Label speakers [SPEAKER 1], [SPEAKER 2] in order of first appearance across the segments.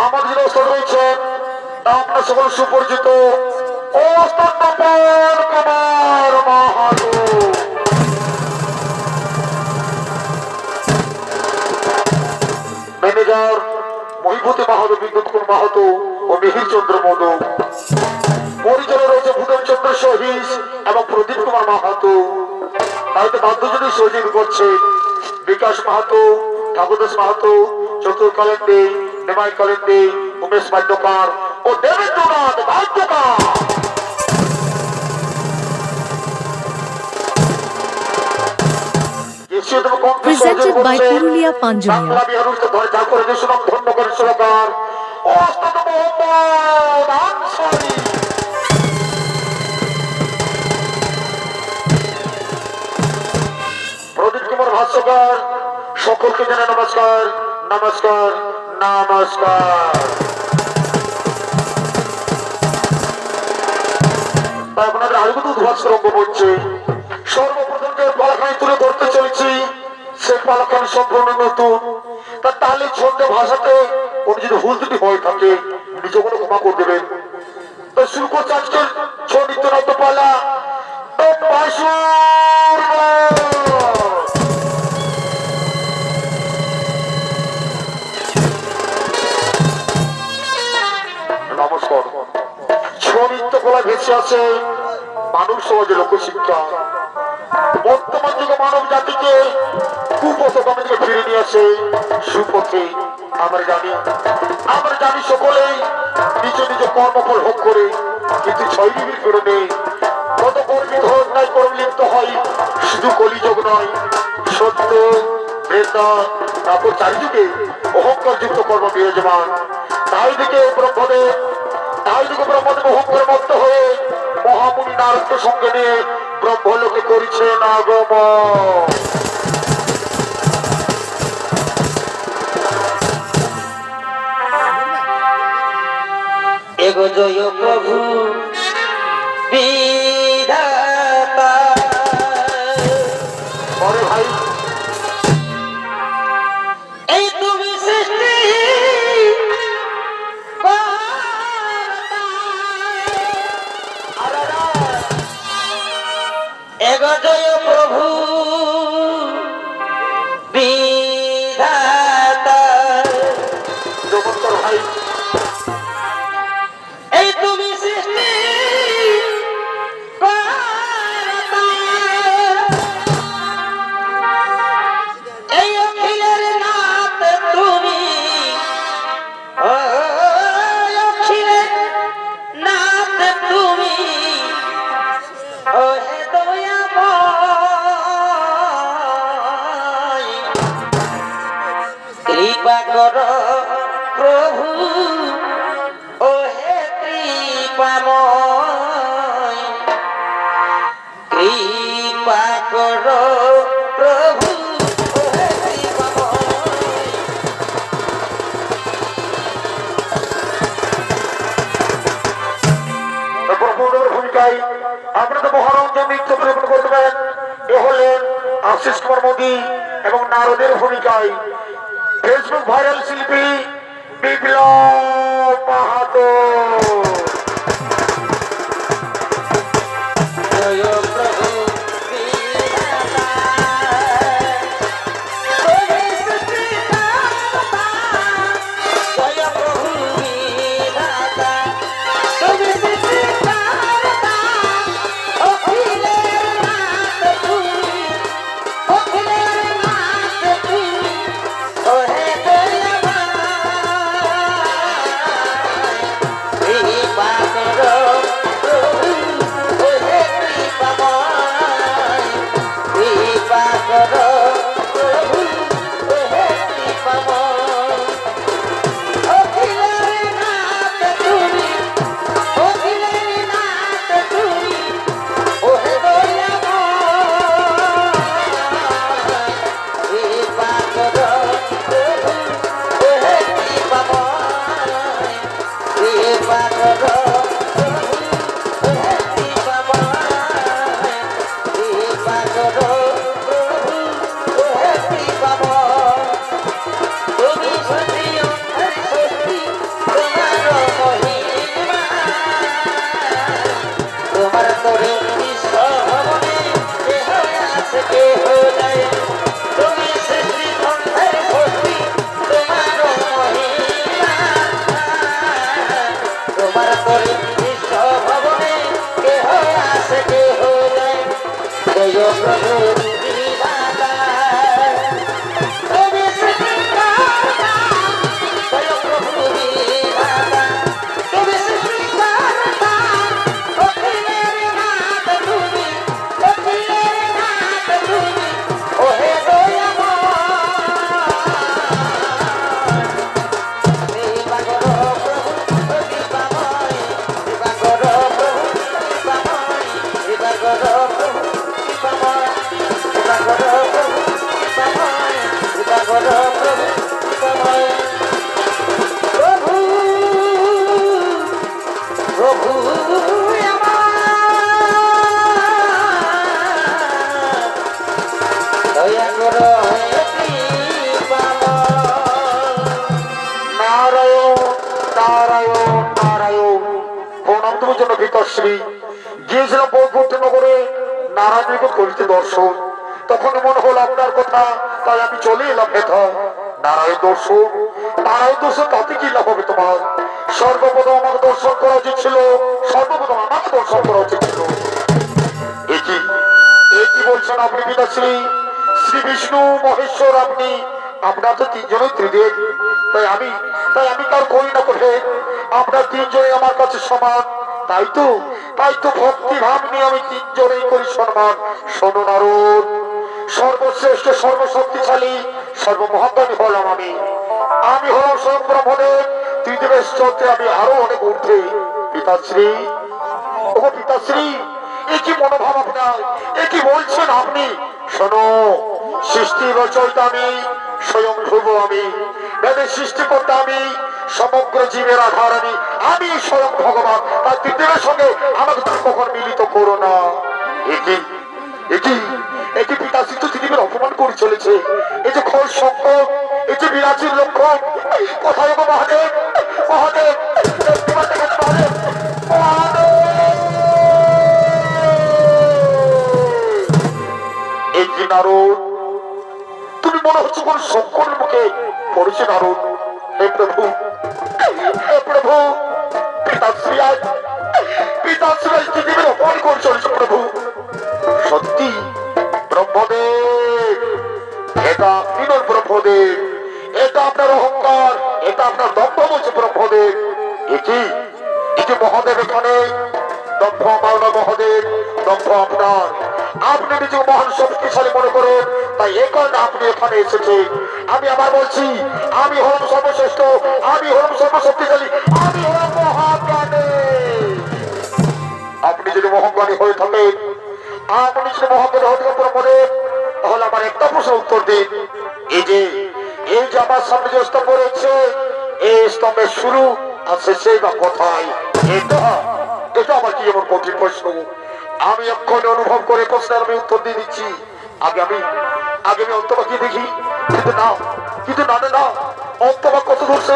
[SPEAKER 1] আমাদের যিনি ওস্তাদ রয়েছেন আপনার সকল সুপরিচিত ওস্তাদ তপন কুমার মাহাতো। ম্যানেজার মহিভূতি মাহাতো, বিদ্যুৎ কুমার মাহাতো ও মিহির চন্দ্র মোদক। পরিচালক রয়েছে ভূপেন চন্দ্র সহিস এবং প্রদীপ কুমার মাহাতো। হয়তো বাদ্যজনী সহযোগী করছে বিকাশ মাহাতো, ঠাকুরদাস মাহাতো, চতুর কালেন্দে, নিমাই কালেন্দে, উমেশ বাদ্যকার ও Debendranath Badyakar.
[SPEAKER 2] Presented by Purulia Panjunia.
[SPEAKER 1] ধন্য করে সরকার ওস্তাদ মোহাম্মদ আনসারী। প্রদীপ কুমার ভাষ্যকার সকলকে জানাই নমস্কার, নমস্কার, নমস্কার। আপনাদের আরেকটু উদ্ভাসরঙ্গ বলছে সর্বপ্রথম যে পালাখানি তুলে ধরতে চলেছি সেই পালাখানি সম্পূর্ণ নতুন। তাহলে ছন্দে ভাষাতে কোনো যদি ভুল ত্রুটি হয়ে থাকে নিজে কোনো ক্ষমা করে দেবেন। তো শুরু করছে আজকের ছৌ নৃত্য নাট্য পালা। নমস্কার। ছৌ নৃত্য কলা ভেসে আছে মানব সমাজের লোকশিক্ষা। বর্তমান যুগে মানব জাতিকে কুপথগামী থেকে ফিরে নিয়ে আসে সুপথে। আমরা জানি সকলেই নিজ নিজ কর্মফল ভোগ করে, কিন্তু ছয়নিবির ফিরনে কত কর্মী ধর্মায় কর্মে লিপ্ত হয়। শুধু কলিযুগ নয়, সত্য প্রেতা তারপর চারিযুগে অহংকার যুক্ত কর্ম বিরাজমান। তাই দিকে ব্রহ্মদেব অহংকার মত্ত হয়ে মহামুনি নারদকে সঙ্গে নিয়ে ব্রহ্মলোকে করেছেন আগমন।
[SPEAKER 3] এগো জয় প্রভু বিধাতা।
[SPEAKER 1] পরে ভাই
[SPEAKER 3] এই তুমি সৃষ্টি এগো জয় প্রভু বিধাতা।
[SPEAKER 1] জগত্তর ভাই
[SPEAKER 3] এই তুমি সৃষ্টি এই অখিলের নাথ তুমি, অখিলের নাথ তুমি, ও হে দয়াময় কৃপা কর প্রভু, ও হে কৃপাময় কৃপা কর প্রভু, ও হে কৃপাময়।
[SPEAKER 1] ব্রহ্মদেবের ভূমিকায় আপনাদের মহারঞ্জন নৃত্য পরিবেশন করবেন এ হলেন আশিস কুমার মোদী এবং নারদের ভূমিকায় ফেসবুক ভাইরাল শিল্পী বিপ্লব মাহাতো।
[SPEAKER 3] জয় প্রভু বিধাতা, জয় প্রভু বিধাতা, তুমি সৃষ্টিকর্তা, অখিলের নাথ তুমি, অখিলের নাথ তুমি, ও হে দয়াময়
[SPEAKER 1] জন্য পিতাশ্রী গিয়েছিলাম বৈকুণ্ঠ নগরে নারায়ণকে করিতে দর্শন। তখন মনে হলো আপনার কথা, তাই আমি চলে এলাম হেথা। নারায়ণ দর্শন, নারায়ণ দর্শন তাতে কি লাভ হবে তোমার? সর্বপ্রথম আমাকে দর্শন করা উচিত ছিল, সর্বপ্রথম আমাকে দর্শন করা উচিত ছিল। একই একই বলছেন আপনি পিতাশ্রী? শ্রী বিষ্ণু মহেশ্বর আপনি, আপনার তো তিনজনই ত্রিদেব, তাই আমি কার করি না করে আপনার তিনজনই আমার কাছে সমান। তাই তো ভক্তি ভাব নিয়ে আমি তিনজনেই করি সম্মান। শোনো নারদ, সর্বশ্রেষ্ঠ সর্বশক্তিশালী সর্বমহাজ্ঞানী হলাম আমি হলাম স্বয়ং ব্রহ্মদেব। ত্রিদেবের চলতে আমি আরো অনেক ঊর্ধ্বে। পিতাশ্রী, ও পিতাশ্রী, এ কি মনোভাব আপনার? এ কি বলছেন আপনি? শোনো, সৃষ্টি রচয়িতা আমি, স্বয়ং ধ্রুব আমি, বেদের সৃষ্টিকর্তা আমি, সমগ্র জীবের আধার আমি স্বয়ং ভগবান। তার ত্রিদেবের সঙ্গে আমাকে তুমি কখন মিলিত করো না। একই পিতাশ্রী তো ত্রিদেবের অপমান করে চলেছে। এই যে খোল সংকট, এই যে বিরাজির লক্ষণ, কোথায় গো মহাদেব? মহাদেব, মহাদেব, এই কি নারদ? তুমি মনে হচ্ছে কোন সংকটের মুখে পড়েছে নারদ। হে প্রভু, হে প্রভু, পিতাশ্রী আজ পৃথিবীর অপমান করে চলেছে প্রভু। সত্যি ব্রহ্মদেব, এটা বিনর ব্রহ্মদেব, এটা আপনার অহংকার, এটা আপনার দম্ভ বলছে ব্রহ্মদেব। এই যে মহাদেব এখানে, দম্ভ আমার না মহাদেব, দম্ভ আপনার। আপনি নিজেকে মহান শক্তিশালী মনে করেন, তাই এ কারণে আপনি এখানে এসেছেন। আমি আবার বলছি, আমি হলাম সর্বশ্রেষ্ঠ, আমি হলাম সর্বশক্তিশালী, আমি হলাম মহাজ্ঞানী। আপনি যদি মহাজ্ঞানী হয়ে থাকেন, আপনি যদি মহাজ্ঞানী হয়ে থাকেন ব্রহ্মদেব, তাহলে আমার একটা প্রশ্ন উত্তর দিন। এই যে আমার সামনে যে স্তম্ভ রয়েছে, এই স্তম্ভের শুরু আর শেষে বা কোথায়? এটা আমার কি এমন কঠিন প্রশ্ন? আমি এক্ষণে অনুভব করে প্রশ্নের আমি উত্তর দিয়ে দিচ্ছি। আগে আমি অন্তবাকি দেখি, কিন্তু না অন্তবাক কত দূর সে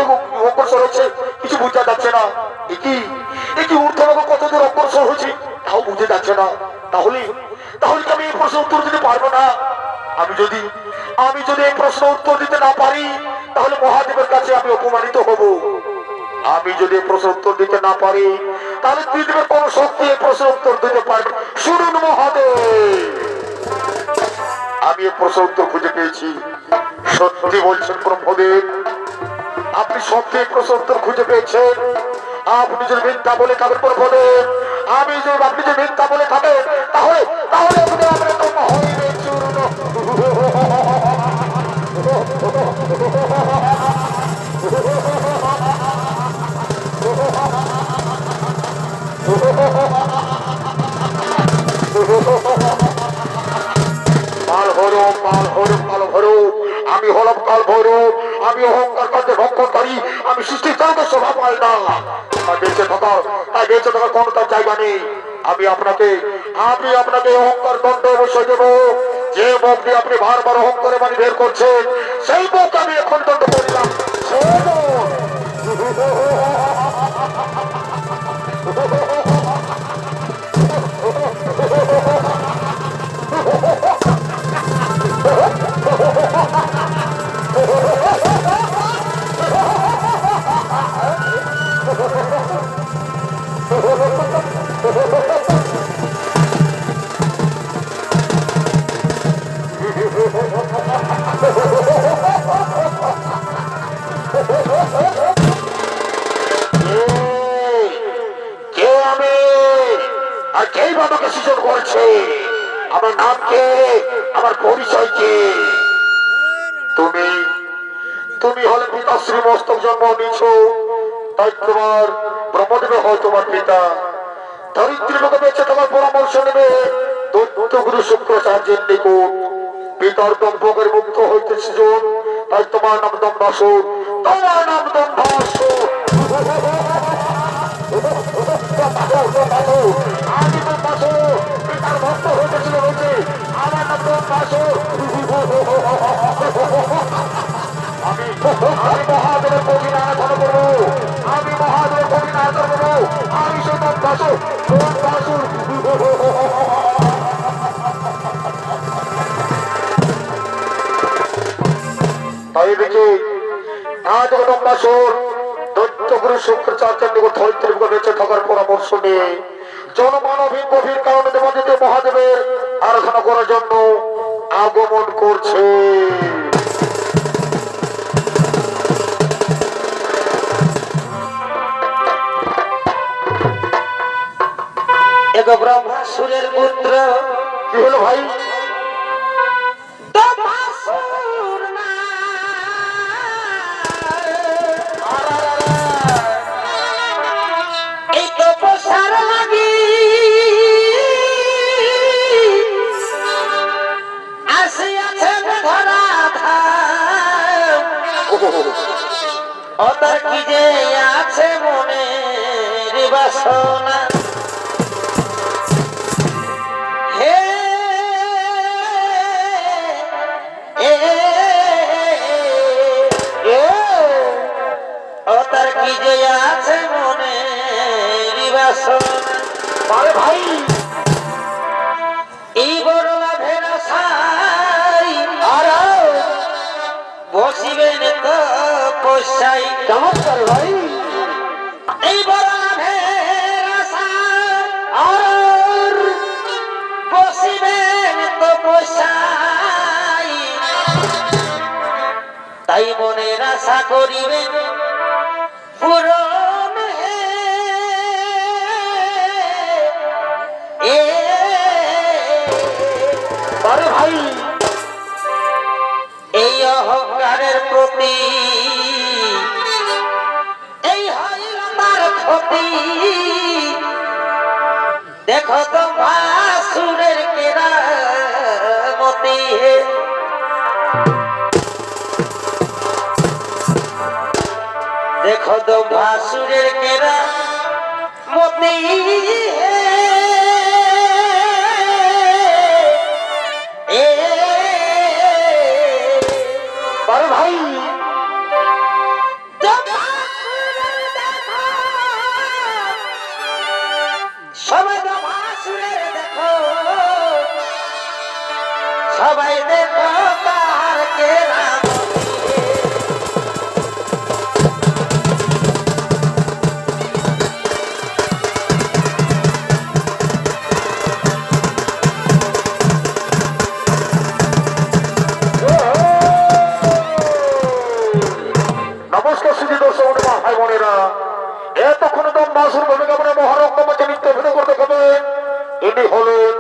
[SPEAKER 1] অগ্রসর হচ্ছে কিছু বুঝা যাচ্ছে না। একই ঊর্ধ্ববাক কত দূর অগ্রসর হচ্ছে তাও বুঝে যাচ্ছে না। তাহলে আমি এই প্রশ্ন উত্তর দিতে পারবো না। আমি যদি এই প্রশ্ন উত্তর দিতে না পারি, তাহলে মহাদেবের কাছে আমি অপমানিত হব। আমি যদি এই প্রশ্ন উত্তর দিতে না পারি, তাহলে পৃথিবীর কোন শক্তি এই প্রশ্ন উত্তর দিতে পারবে? শুনুন মহাদেব, আমি এই প্রশ্ন উত্তর খুঁজে পেয়েছি। সত্যি বলছেন ব্রহ্মদেব, আপনি সত্যি এই প্রশ্ন উত্তর খুঁজে পেয়েছেন। আপনি যদি মিথ্যা বলে থাকেন ব্রহ্মদেব, আপনি যদি মিথ্যা বলে থাকেন, তাহলে আপনি আমরা তো হইবে চূর্ণ। আমি হলাম কাল ভৈরব, আমি অহংকার কার্যে ভক্ষণকারী, আমি সৃষ্টির জগতের শোভা পাই না। বেঁচে থাকার কোনো তার জায়গা নেই। আমি আপনাকে অহংকার দণ্ড অবশ্যই দেব। যে মুখ দিয়ে আপনি বারবার অহংকারে বাণী বের করছেন, সেই মুখ আমি এখন দণ্ড করিলাম। আমাকে সৃজন করছে, আমার নাম কে, আমার পরিচয় কে? তুমি হলে পিতাশ্রী মস্তক জন্ম নিছ, তাই তোমার ব্রহ্মদেব হয় তোমার পিতা। ধরিত্রী লোকে বেঁচে তোমার পরামর্শ নেবে দৈত্য গুরু শুক্রাচার্যের নিকট। পিতার দম্ভকের মুক্ত হইতে সৃজন, তাই তোমার নাম দম্ভাসুর, তোমার নাম দম্ভাসুর। আমি দম্ভাসুর, পিতার ভক্ত হইতেছিল বলছে, আমার নাম দম্ভাসুর। আমি মহাদেবের কবি নানা ধর করবো, আমি মহাদেবের কবি নানা ধর করবো, আমি সেই দম্ভাসুর। করে শুক্র চার্চের নিকট ধরিত্রী বেঁচে থাকার পরামর্শ নিয়ে জনমানবহীন গভীর কারণে দেবাদিতে মহাদেবের আরাধনা করার জন্য আগমন করছে।
[SPEAKER 3] এক ব্রহ্মাসুরের পুত্র
[SPEAKER 1] কি হলো ভাই?
[SPEAKER 3] দমাসুর না এই তপস্যার লাগি আসিয়াছেন ধরা ধাম অতার কি যে আছে মনে বাসনা হে অতার কি যে আছে মনে বাসনা
[SPEAKER 1] আরে ভাই
[SPEAKER 3] এই বড় লাভের আশাই
[SPEAKER 1] আর
[SPEAKER 3] বসিবেন তো পয়সাই
[SPEAKER 1] চমৎকার ভাই।
[SPEAKER 3] এই বড় লাভের আশাই
[SPEAKER 1] আর
[SPEAKER 3] বসিবেন তো পয়সাই তাই মনের আশা করিবেন পূরণ
[SPEAKER 1] আরে ভাই
[SPEAKER 3] এই অহংকারের প্রতি এই হইল তার ক্ষতি দেখো তো ভাসুরের কেরামতি দেখো তো ভাসুরের কেরামতি
[SPEAKER 1] আরে ভাই
[SPEAKER 3] সবাই তো ভাসুরের দেখো সবাই দেখো তার কেরামতি
[SPEAKER 1] নমস্কার সুধী দর্শক ভাই বোনেরা, এতক্ষণ দম বাসুর ভূমিকা মনে মহারঙ্গমঞ্চে নৃত্য অভিনয় করতে হবে। ইনি হলেন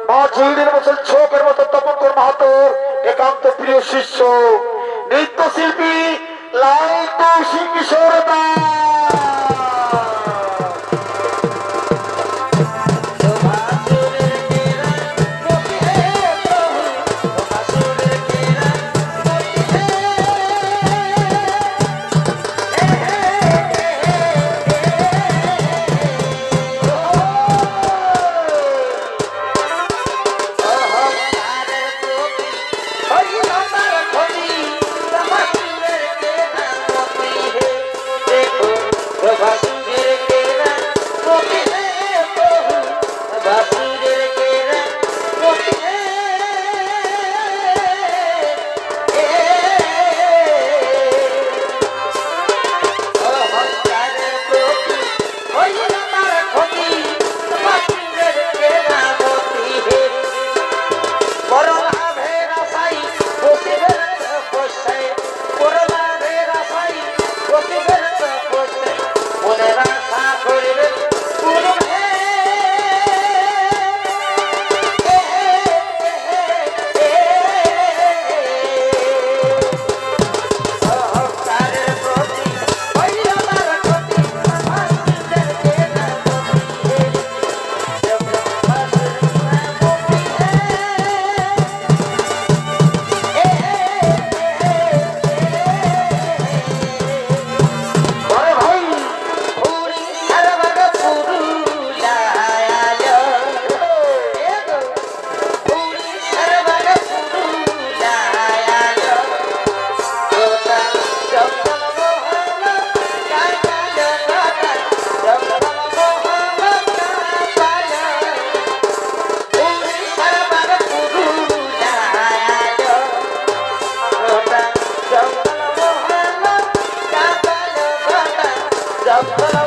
[SPEAKER 1] মা ঝিলদির মতো ছোকের মতো তপনকর মাহাতোর একান্ত প্রিয় শিষ্য নৃত্যশিল্পী লালটু সিং কিশোর দাস।
[SPEAKER 3] হে Bye.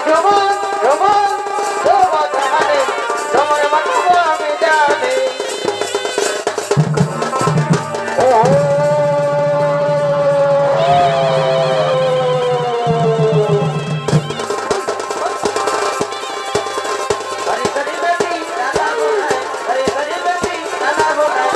[SPEAKER 3] রোমন রোমন রোমন জানে রোমন মানব আমি জানি হরি হরি বেবি নানা বোনাই হরি হরি বেবি নানা বোনাই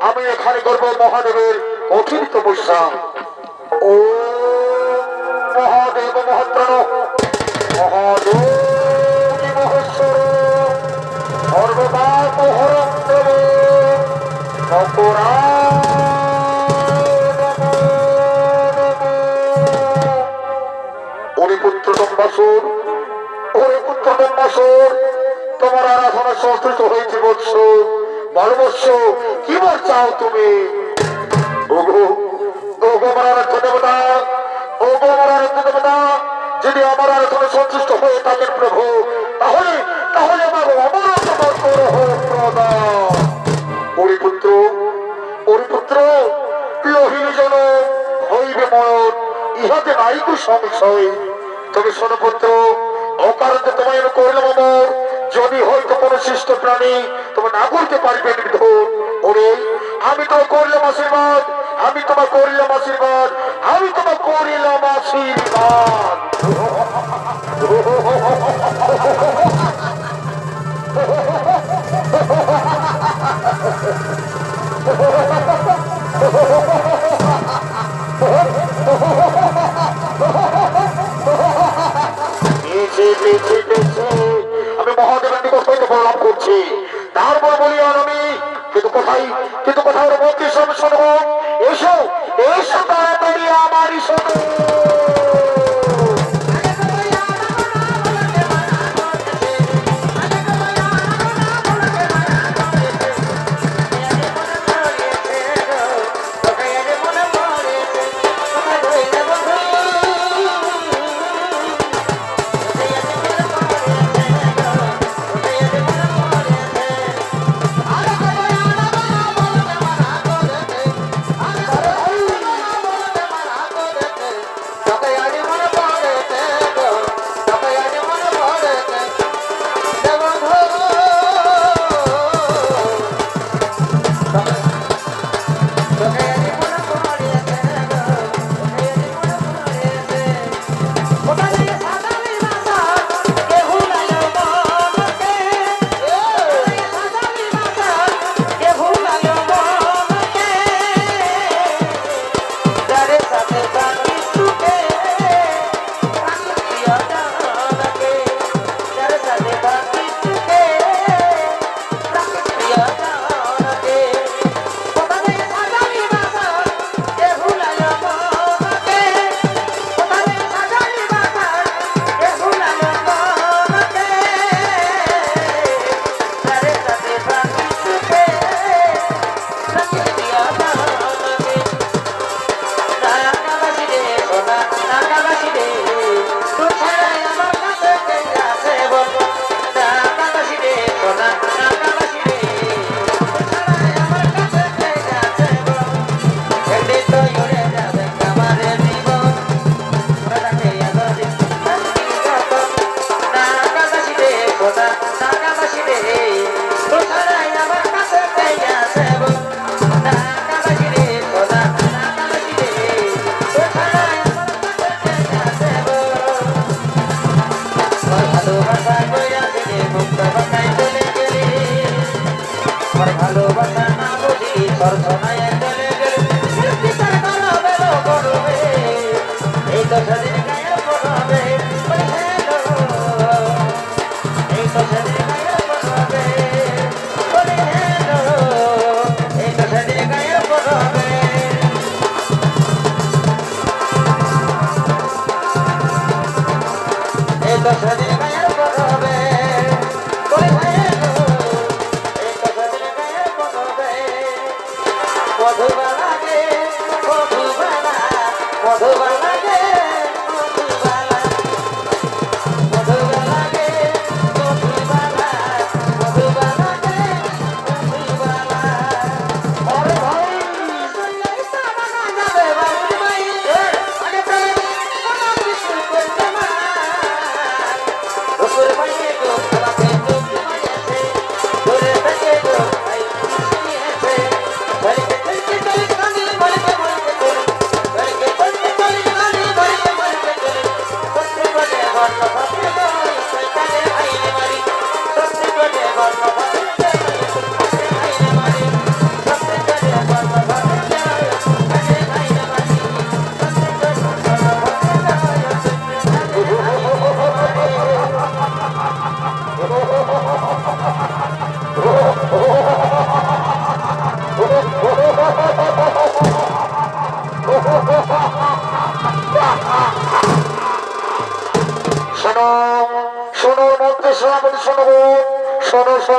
[SPEAKER 1] আমি এখানে করবো মহাদেবের কঠিন তপস্যা। ও মহাদেব মহাত্রণ মহাদেব মহেশ্বর সর্বদাত হরম দেব নকরা ওরে পুত্র দম্বাসুর, ওরে পুত্র দম্বাসুর, তোমার আরাধনা সংস্কৃত হয়েছে বৎস। বলবৎস কি বল চাও তুমি? ওগো ওগো আমার আরাধ্য দেবতা, ওগো আমার আরাধ্য দেবতা, যদি আমার আরাধনে সন্তুষ্ট হয়ে থাকেন প্রভু, তাহলে তাহলে আমার অমরত্ব প্রদান। পরিপুত্র পরিপুত্র লোহিনী জন হইবে মরণ, ইহাতে নাই কো সংশয়। তবে শোনো পুত্র, অকারণে তোমায় আমি করিলাম অমর, যদি হয়তো কোনো সৃষ্ট প্রাণী তুমি না করতে পারবে নিধন। ওরে আমি তোমার করিলাম আশীর্বাদ, আমি তোমার করিলাম আশীর্বাদ, আমি তোমার করিলাম আশীর্বাদ। আমি মহাদেবের নিকট হইতে প্রণাম করছি, তারপর বলি আর আমি কিন্তু কোথায় ওরা বলছি শোনো, এসো এসো তাড়াতাড়ি আমারই শোনো।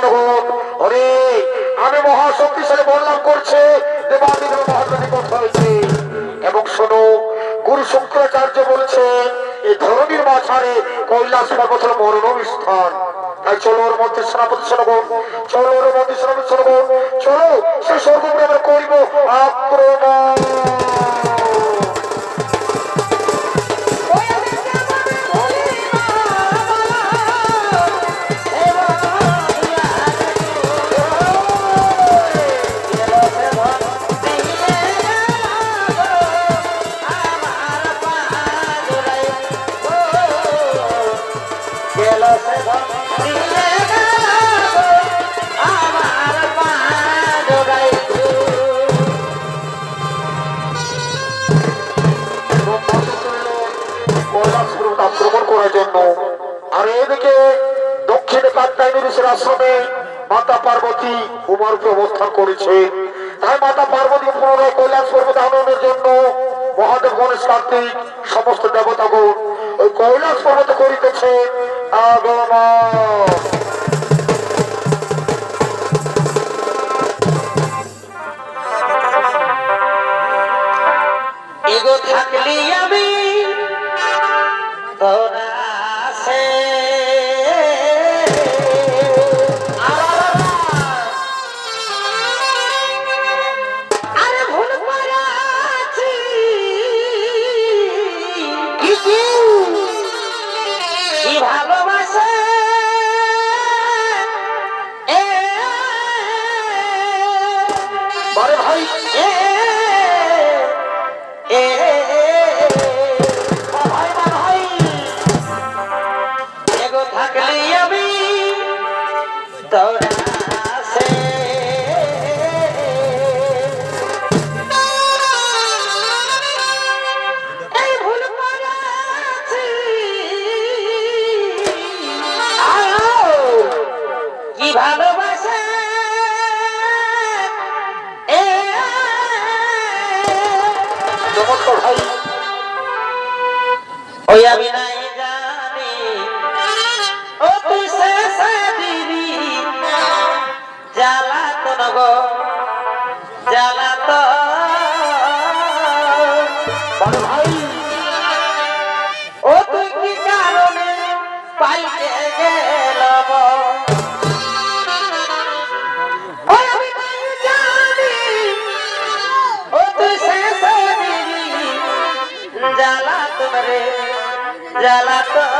[SPEAKER 1] জনগণ, ওরে আমি মহাশক্তিশালী বললাম করছে দেবাদিদেব মহারানী কথা হয়েছে। এবং শোনো, গুরু শুক্রাচার্য বলছে এই ধরনীর মাঝারে কৈলাস পর্বত হল মরণ স্থান। তাই চলো ওর মধ্যে সেনাপতি জনগণ, চলো ওর মধ্যে সেনাপতি জনগণ, চলো সে স্বর্গপুরে আমরা করিব আক্রমণ। আক্রমণ করার জন্য। আর এদিকে দক্ষিণে কাত্যায়নী ঋষির আশ্রমে মাতা পার্বতী উমার উপরে অবস্থান করেছে। তাই মাতা পার্বতী পুনরায় কৈলাস পর্বত আনয়নের জন্য মহাদেব গণেশ কার্তিক সমস্ত দেবতাগণ ওই কৈলাস পর্বত করিতেছে আগমন।
[SPEAKER 3] এগো থাকলি আমি তোরা সে আরে ভুল করেছি কি ভালোবাসে
[SPEAKER 1] আরে ভাই
[SPEAKER 3] থাকলি আমি তোরা সে এই ভুল করেছি কি ভালোবাসে
[SPEAKER 1] চমৎকার ভাই।
[SPEAKER 3] ওই আমি নাই জানি ও তুই শেষে দিবি জ্বালাতন গো জ্বালাতন।
[SPEAKER 1] আরে ভাই
[SPEAKER 3] ও তুই কি কারণে পাইতে গেল ওই আমি নাই জানি ও তুই শেষে দিবি জ্বালাতন রে জ্বালাতন।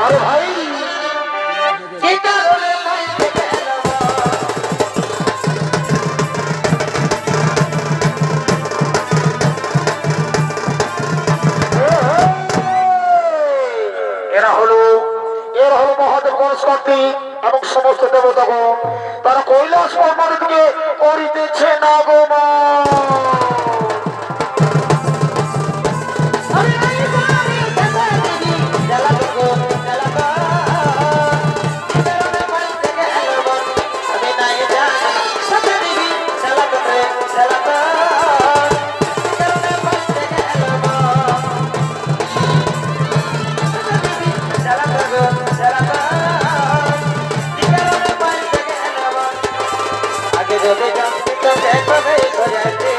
[SPEAKER 1] আরে ভাই
[SPEAKER 3] কি কারণে পাইতে গেল
[SPEAKER 1] এরা হলো মহাদেব গণেশ কার্তিক এবং সমস্ত দেবতাগণ। তারা কৈলাস পর্বতের দিকে করিতেছে আগমন।
[SPEAKER 3] আমি নাই জানি শেষে দিবি জ্বালাতন জ্বালাতন। কি কারণে পাইতে গেল আমি নাই জানি শেষে দিবি জ্বালাতন রে জ্বালাতন। কি কারণে পাইতে গেল জ্বালাতন গো জ্বালাতন। কি কারণে পাইতে গেল আগে যদি জানতে তো কবে সজাতে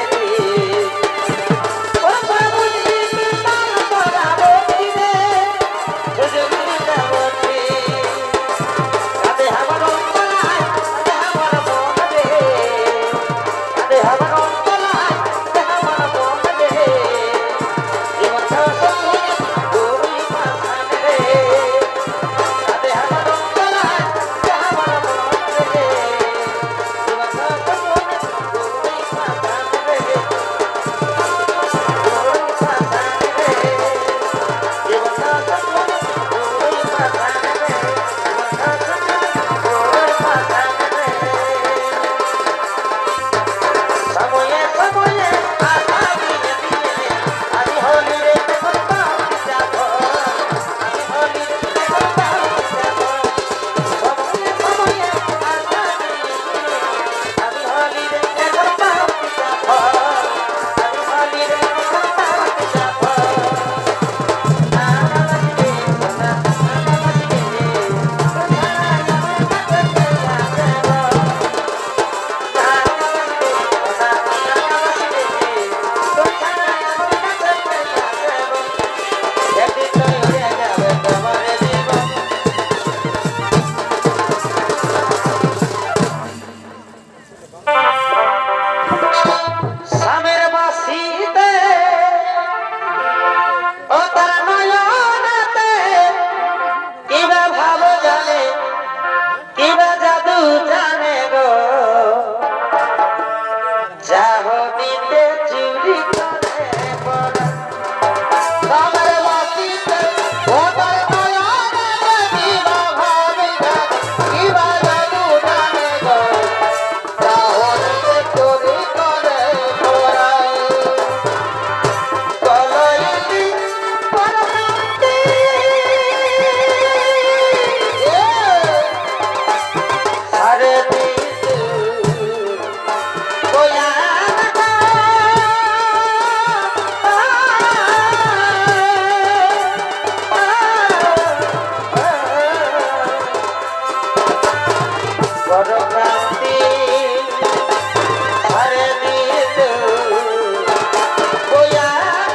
[SPEAKER 3] বড় ক্রান্তি আরে দিল বয়ার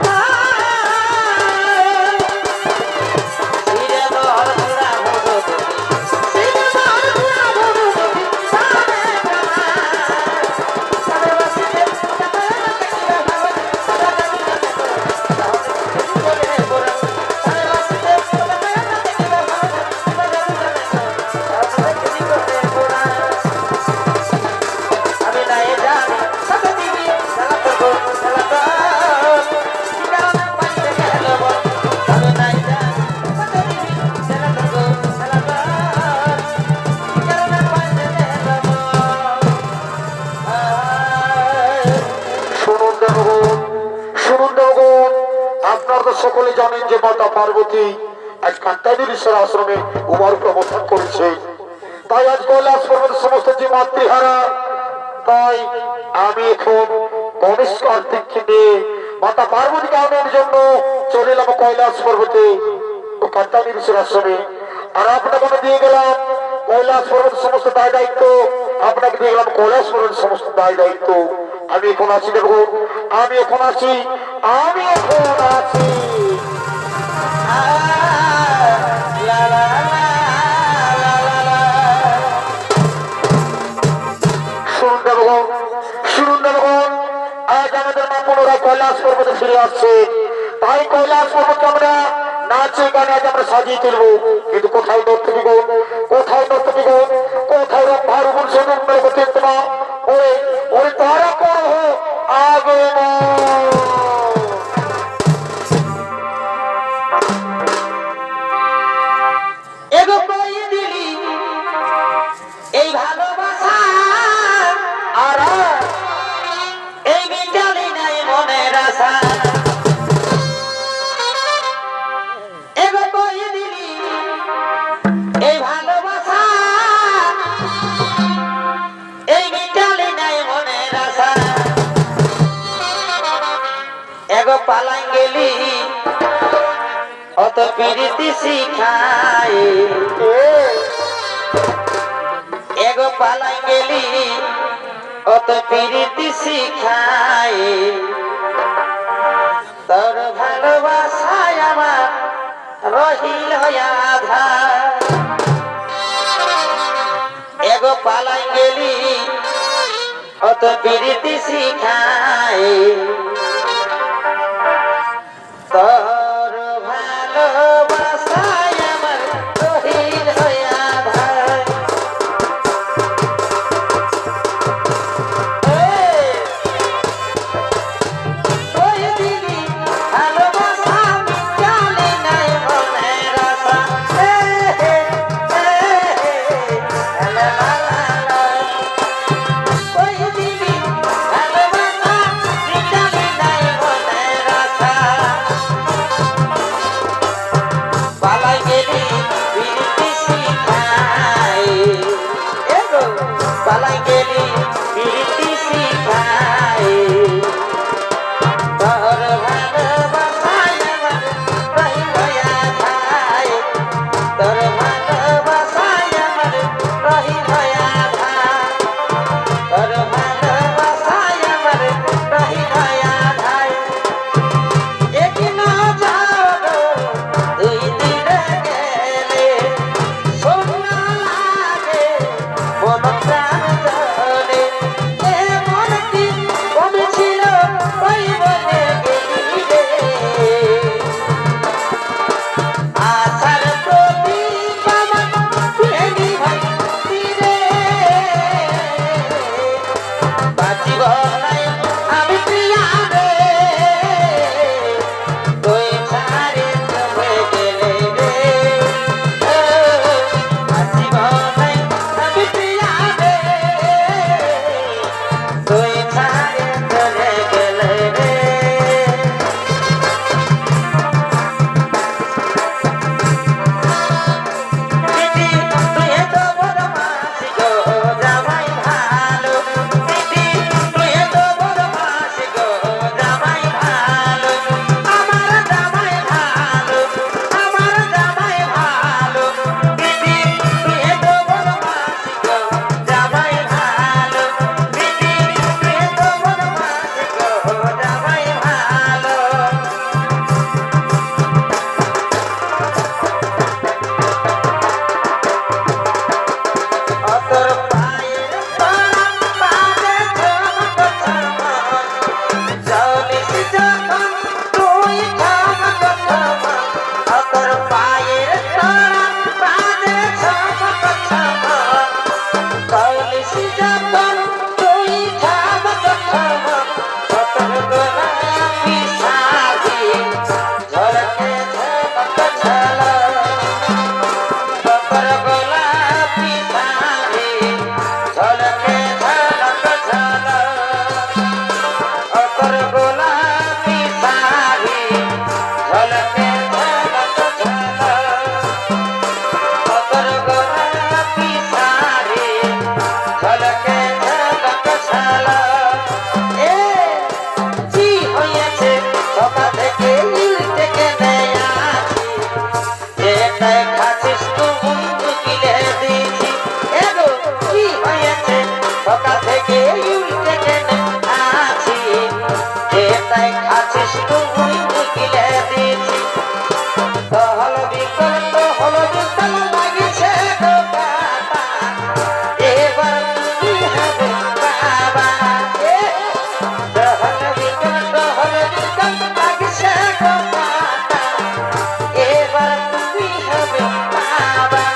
[SPEAKER 3] না সিরে দর ধরা হলো সিরে দর ধরা হলো সারে সারে বাসিতে
[SPEAKER 1] শুনুন দেবগণ, শুনুন দেবগণ, আপনারা তো সকলে জানেন যে মাতা পার্বতী আজ কান্তাবীরেশ্বর আশ্রমে উমার প্রবর্তন করেছে। তাই আজ কৈলাস পর্বতের সমস্ত যে মাতৃহারা, তাই আমি এখন গণেশ কার্তিককে নিয়ে মাতা পার্বতীকে আনার জন্য চলে এলাম কৈলাস পর্বতে ও কান্তাবীরেশ্বর আশ্রমে। আর আপনাকে দিয়ে গেলাম কৈলাস পর্বতের সমস্ত দায় দায়িত্ব, আপনাকে দিয়ে গেলাম কৈলাস পর্বতের সমস্ত দায় দায়িত্ব। আমি এখন আছি দেখো, আমি এখন আছি, আমি এখন আছি। শুনুন দেবগণ, শুনুন দেবগণ, আজ আমাদের মা পুনরায় কৈলাস পর্বতে ফিরে আসছে। তাই কৈলাস পর্বতকে আমরা নাচে গানে আজ আমরা সাজিয়ে তুলবো। কিন্তু কোথায় নর্তকীগণ, কোথায় নর্তকীগণ, কোথায় ভারুগুন সেগুন চিন্তা ওরে ওরে তারা করো আগে
[SPEAKER 3] এগো কই দিলি এই ভালোবাসা আর এই বিটালি নাই মনের আশা এগো কই দিলি এই ভালোবাসা এই বিটালি নাই মনের আশা এগো পালাই গেলি অত প্রীতি শিখায় এগো পালাই গেলি অত প্রীতি শিখায় তোর ভালোবাসায় আমার রহিল আধা এগো পালাই গেলি অত প্রীতি শিখায় তোর ভালোবাসায় আমার রহিল আধা ওই দিদি ভালোবাসা মিটালে নাই মনের আশা লা লা লা ওই দিদি ভালোবাসা মিটালে এটাই খাচ্ছিস তুই মুকিলে দিয়েছি এগো কি হয়েছে সকাল থেকে উল্টে কেন আছি এটাই খাচ্ছিস তুই মুকিলে দিয়েছি হলো বিকল লাগিছে গো কাটা এবার কি হবে বাবা হলো বিকল লাগিছে গো কাটা এবার কি হবে বাবা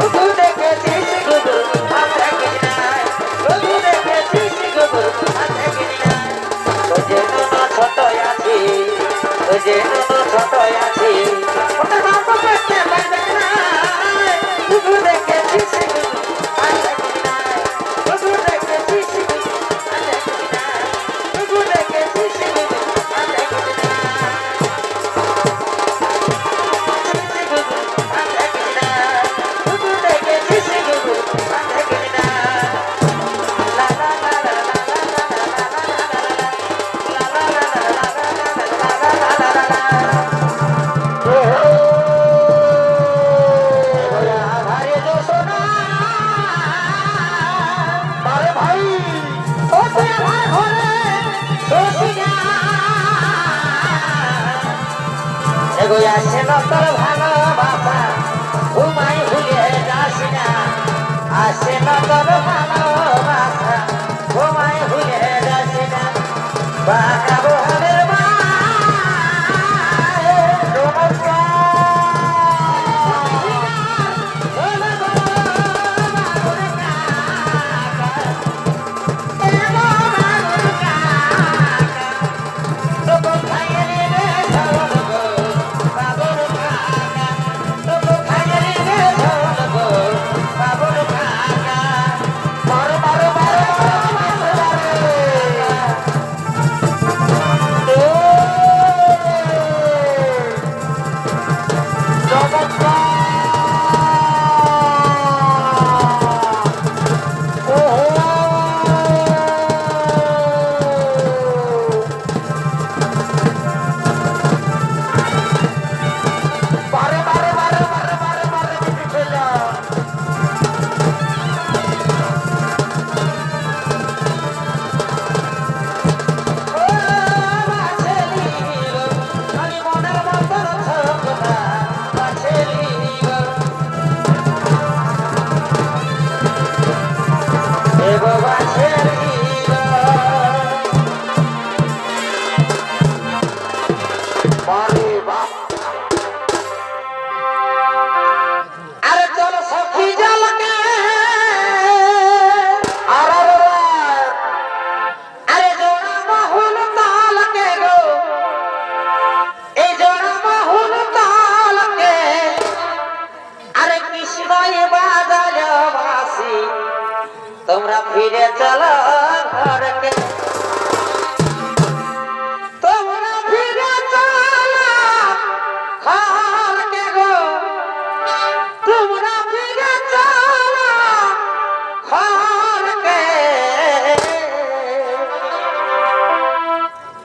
[SPEAKER 3] শুধু দেখেছিস গুগু আর দেখিনি নাই শুধু দেখেছিস গুগু আর দেখিনি নাই ওই যে নুনো ছোট আছি ওই যে নুনো ছোট আছি ওটা বাপ করতে পারবে না শুধু দেখেছিস গুগু আর দেখিনি নাই শুধু দেখেছিস গুগু আর দেখিনি নাই শুধু দেখেছিস গুগু আর দেখিনি নাই
[SPEAKER 1] আরে ভাই
[SPEAKER 3] আসে না তোর ভালোবাসা ঘুমাই ভুলে যাস না আসে না তোর ভালোবাসা ঘুমাই ভুলে যাস না বাঁকাবো হলে তোমরা ফিরে চলো ঘরকে তোমরা ফিরে চলো ঘরকে গো তোমরা ফিরে চলো ঘরকে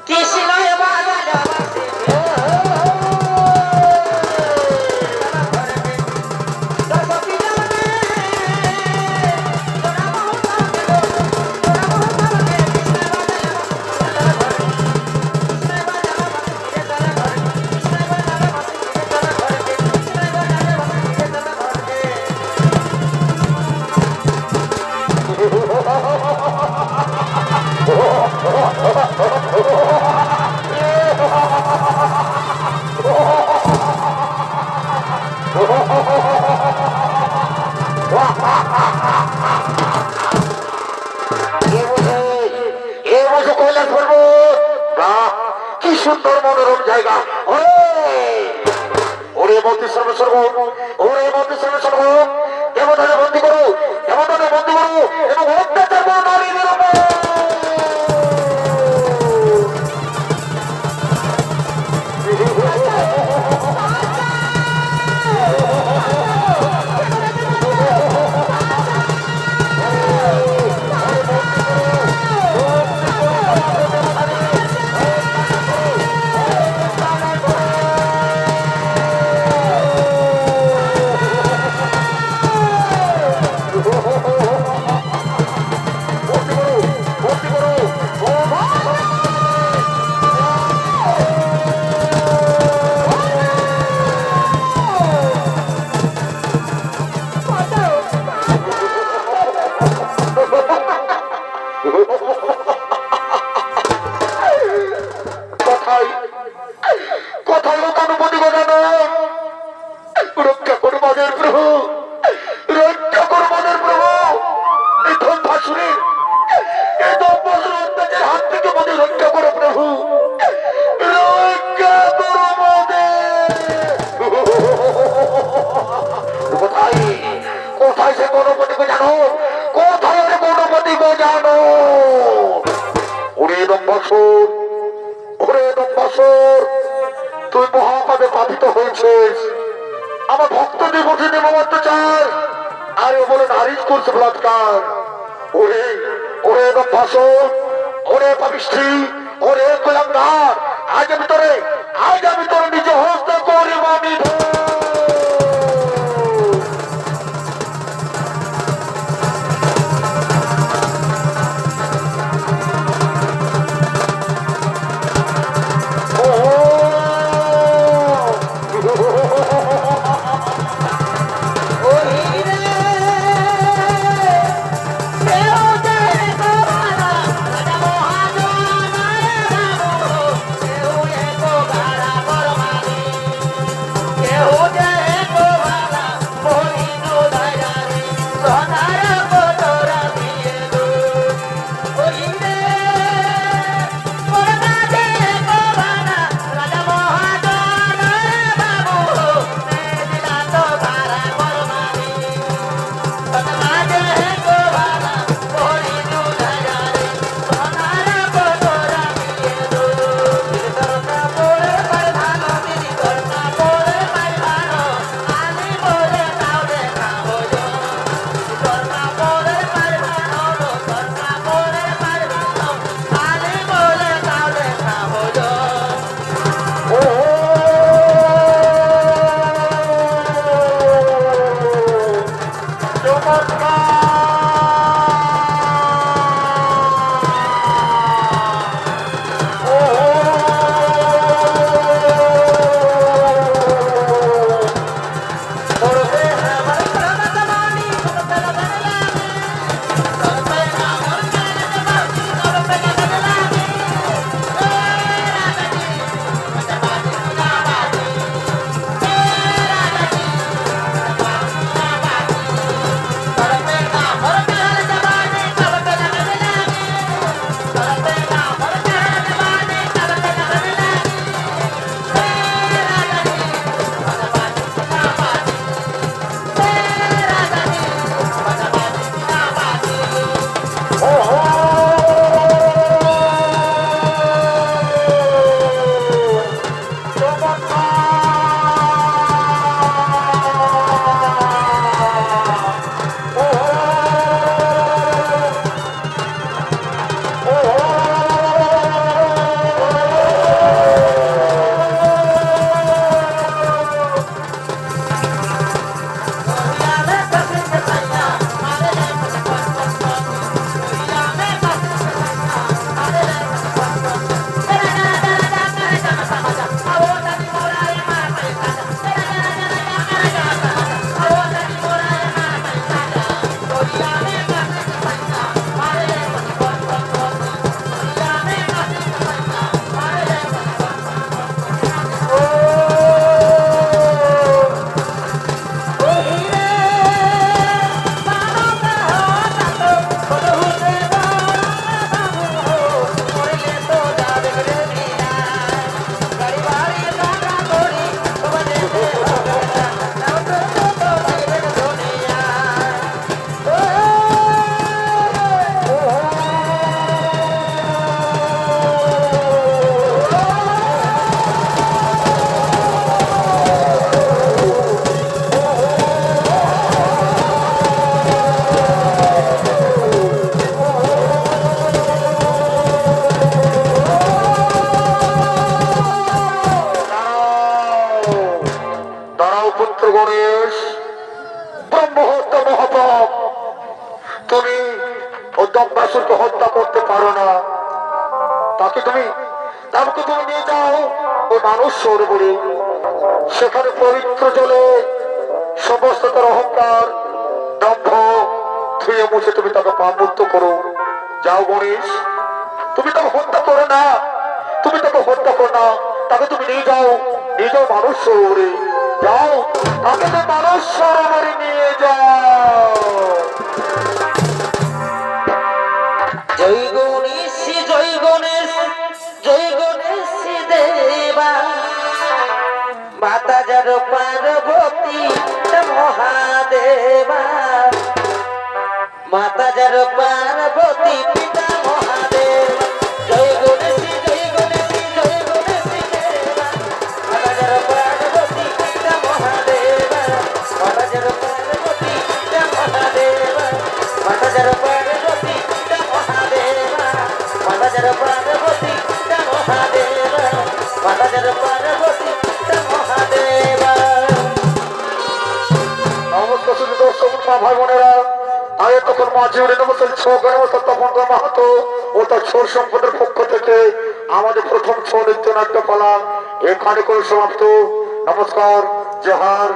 [SPEAKER 3] কৃষ্ণ বাজালো
[SPEAKER 1] কি সুন্দর মনোরম জায়গা ওরে বন্দি সর্বসর্গ ওরে বন্দি সর্বসর্গ এমন বন্দি করো এমন বন্দি করো এবং অত্যাচার নারীদের উপর সে গণপতিকে জানো? কোথায় রে গণপতিকে জানো? ওরে দম্বাসুর, ওরে দম্বাসুর, তুই মহাপাপে পাপিত হয়েছিস। আমার ভক্ত দেবতী দেব মারতে চায়, আর ও বলে নারিজ করছে বলাৎকার। ওরে ওরে দম্বাসুর, ওরে পাপিষ্ঠী, ওরে কুলাঙ্গার, আজ আমি তোর নিজ হস্ত করিব আমি। গণেশ, ব্রহ্মহত্যা মহাপাপ। তুমি ও দম্বাসুরকে হত্যা করতে পারো না। তাকে তুমি নিয়ে যাও ও মানুষ সরোবরে, সেখানে পবিত্র জলে সমস্ত তার অহংকার দম্ভ ধুয়ে মুছে তুমি তাকে পাপমুক্ত করো। যাও গণেশ, তুমি তাকে হত্যা করো না, তাকে তুমি নিয়ে যাও মানুষ সরোবরে। যাও, তাকে তো মানুষ সরোবরে নিয়ে যাও।
[SPEAKER 3] জয় গণেশ, জয় গণেশ, জয় গণেশ দেবা, মাতা যার পার্বতী মহাদেবা। মাতা যার পার্বতী পিতা মহাদেব জয় গণেশী জয় গণেশী জয় গণেশী দেবা মাতা যার পার্বতী পিতা মহাদেব মাতা যার পার্বতী পিতা মহাদেব মাতা যার পার্বতী পিতা মহাদেব মাতা যার পার্বতী পিতা মহাদেব মাতা যার পার্বতী পিতা মহাদেব।
[SPEAKER 1] নমস্কার শুধু দর্শক ভাই বোনেরা, আগে তখন মাঝে উড়ে নমস্কার তপন মাহাতো ও তার ছোট সম্পদের পক্ষ থেকে আমাদের প্রথম ছৌ নৃত্য নাট্য পালা এখানে করে সমাপ্ত। নমস্কার, জোহার।